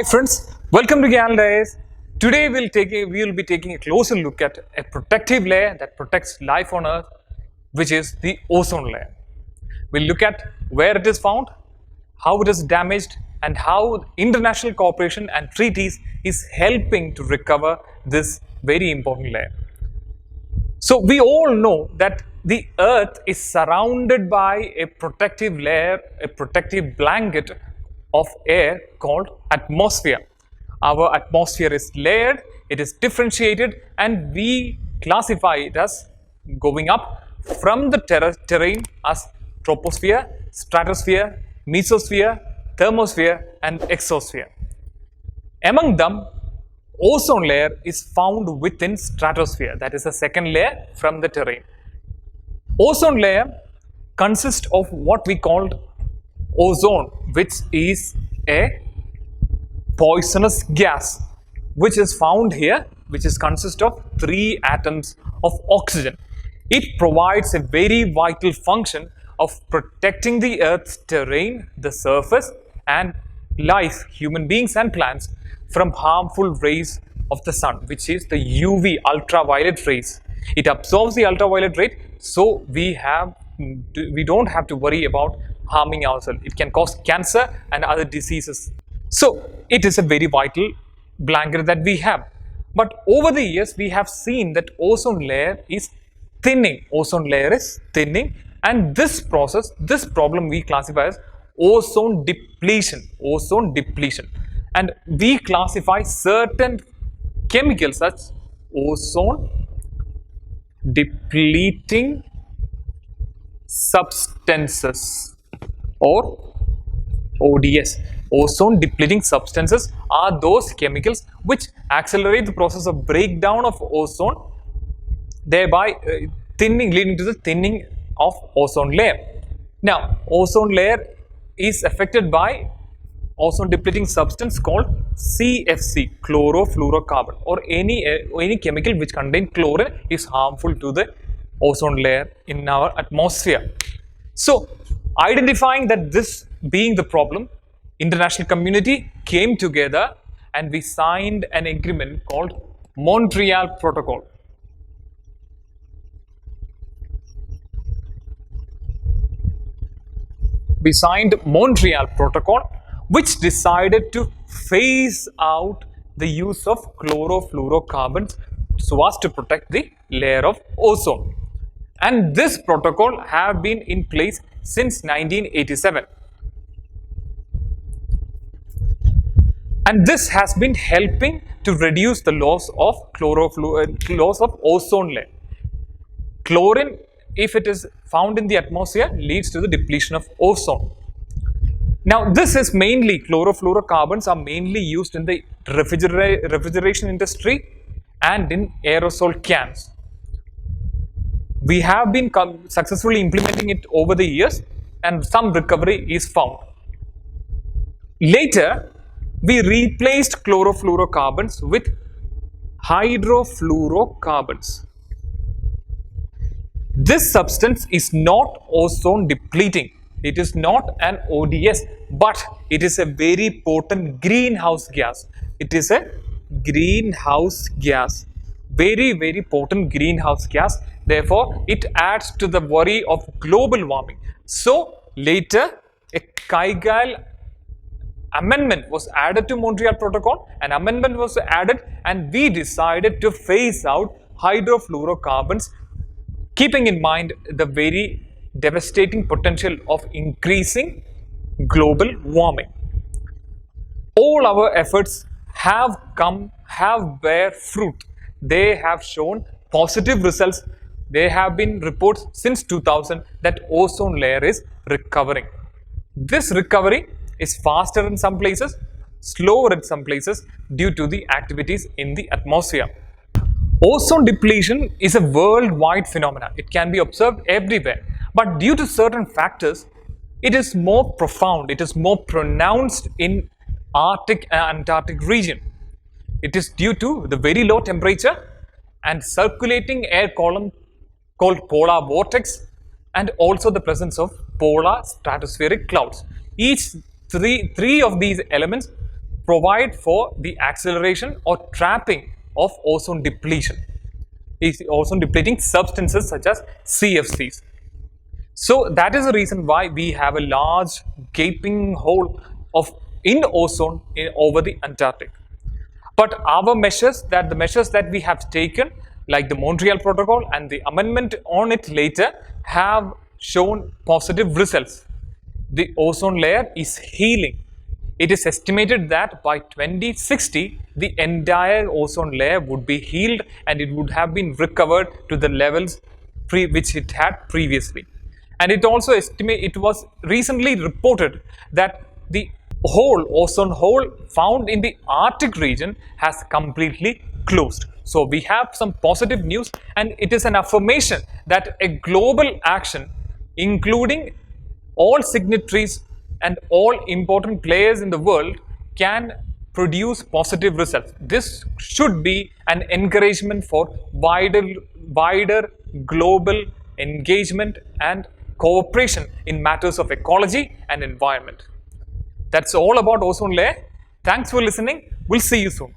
Hi friends, welcome to Gyan Days. Today we will be taking a closer look at a protective layer that protects life on Earth, which is the ozone layer. We'll look at where it is found, how it is damaged, and how international cooperation and treaties is helping to recover this very important layer. So we all know that the Earth is surrounded by a protective layer, a protective blanket of air called atmosphere. Our atmosphere is layered, it is differentiated, and we classify it as going up from the terrain as troposphere, stratosphere, mesosphere, thermosphere, and exosphere. Among them, ozone layer is found within stratosphere, that is the second layer from the terrain. Ozone layer consists of what we called ozone, which is a poisonous gas which is found here, which is consist of 3 atoms of oxygen. It provides a very vital function of protecting the Earth's terrain, the surface, and life, human beings and plants, from harmful rays of the sun, which is the UV, ultraviolet rays. It absorbs the ultraviolet ray, so we don't have to worry about harming ourselves. It can cause cancer and other diseases. So it is a very vital blanket that we have. But over the years, we have seen that ozone layer is thinning. Ozone layer is thinning, and this problem we classify as ozone depletion. Ozone depletion, and we classify certain chemicals as ozone depleting substances, or ODS. Ozone depleting substances are those chemicals which accelerate the process of breakdown of ozone, thereby leading to the thinning of ozone layer. Now, ozone layer is affected by ozone depleting substance called CFC, chlorofluorocarbon, or any chemical which contain chlorine is harmful to the ozone layer in our atmosphere. So, identifying that this being the problem, international community came together and we signed an agreement called Montreal Protocol. We signed Montreal Protocol, which decided to phase out the use of chlorofluorocarbons so as to protect the layer of ozone. And this protocol have been in place since 1987. And this has been helping to reduce the loss of ozone layer. Chlorine, if it is found in the atmosphere, leads to the depletion of ozone. Now, this is mainly, chlorofluorocarbons are mainly used in the refrigeration industry and in aerosol cans. We have been successfully implementing it over the years, and some recovery is found. Later, we replaced chlorofluorocarbons with hydrofluorocarbons. This substance is not ozone depleting. It is not an ODS, but it is a very potent greenhouse gas. It is a greenhouse gas. Very, very potent greenhouse gas. Therefore, it adds to the worry of global warming. So, later, a Kigali amendment was added to Montreal Protocol. An amendment was added, and we decided to phase out hydrofluorocarbons, keeping in mind the very devastating potential of increasing global warming. All our efforts have bear fruit. They have shown positive results. There have been reports since 2000 that ozone layer is recovering. This recovery is faster in some places, slower in some places due to the activities in the atmosphere. Ozone depletion is a worldwide phenomenon. It can be observed everywhere. But due to certain factors, it is more profound, it is more pronounced in Arctic and Antarctic region. It is due to the very low temperature and circulating air column called polar vortex, and also the presence of polar stratospheric clouds. Three of these elements provide for the acceleration or trapping of ozone depletion, ozone depleting substances such as CFCs. So that is the reason why we have a large gaping hole in ozone over the Antarctic. But the measures that we have taken, like the Montreal Protocol and the amendment on it later, have shown positive results. The ozone layer is healing. It is estimated that by 2060, the entire ozone layer would be healed and it would have been recovered to the levels which it had previously. And it was recently reported that the ozone hole found in the Arctic region has completely closed. So we have some positive news, and it is an affirmation that a global action, including all signatories and all important players in the world, can produce positive results. This should be an encouragement for wider global engagement and cooperation in matters of ecology and environment. That's all about ozone layer. Thanks for listening. We'll see you soon.